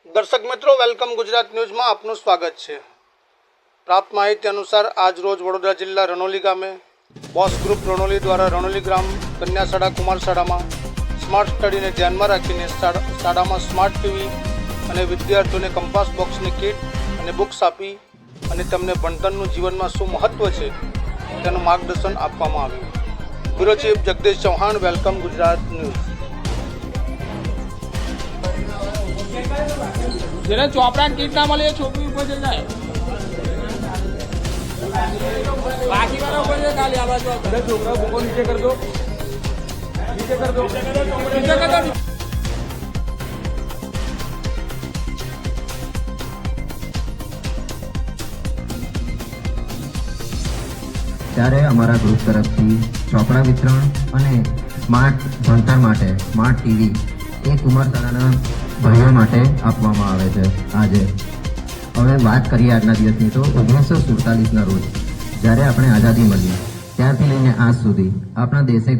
दर्शक मित्रों welcome Gujarat news में आपનું સ્વાગત છે। प्राप्त माहिती अनुसार आज रोज वडोदरा जिला रनोली गामे बॉस ग्रुप रनोली द्वारा रनोली ग्राम कन्या शाळा कुमार शाळा में स्मार्ट स्टडी ने ध्यान में राखीने शाळा में स्मार्ट टीवी और विद्यार्थियों ने कंपास बॉक्स की किट और बुक्स आपी और तेमने भणतरनुं जीवन में शुं महत्व है तेनुं मार्गदर्शन आपवामां आव्युं। Bureau chief Jagdish Chauhan, welcome Gujarat news. जेने चोपड़ा किट ना मळे छोकरी ऊपर चल जाए बाकी वाला ऊपर से खाली आवाज घरे छोकरा बुको नीचे कर दो नीचे कर दो नीचे कर दो। ત્યારે અમારા ગ્રુપ તરફથી ચોપડા વિતરણ અને સ્માર્ટ ભણતર માટે સ્માર્ટ ટીવી એ કુમારશાળાના ભાઈઓ માટે આપવામાં આવે છે। આજે હવે વાત કરીએ આજના દિવસની તો 1947ના રોજ જ્યારે આપણે આઝાદી મળી ત્યારથી લઈને આજ સુધી આપણા દેશે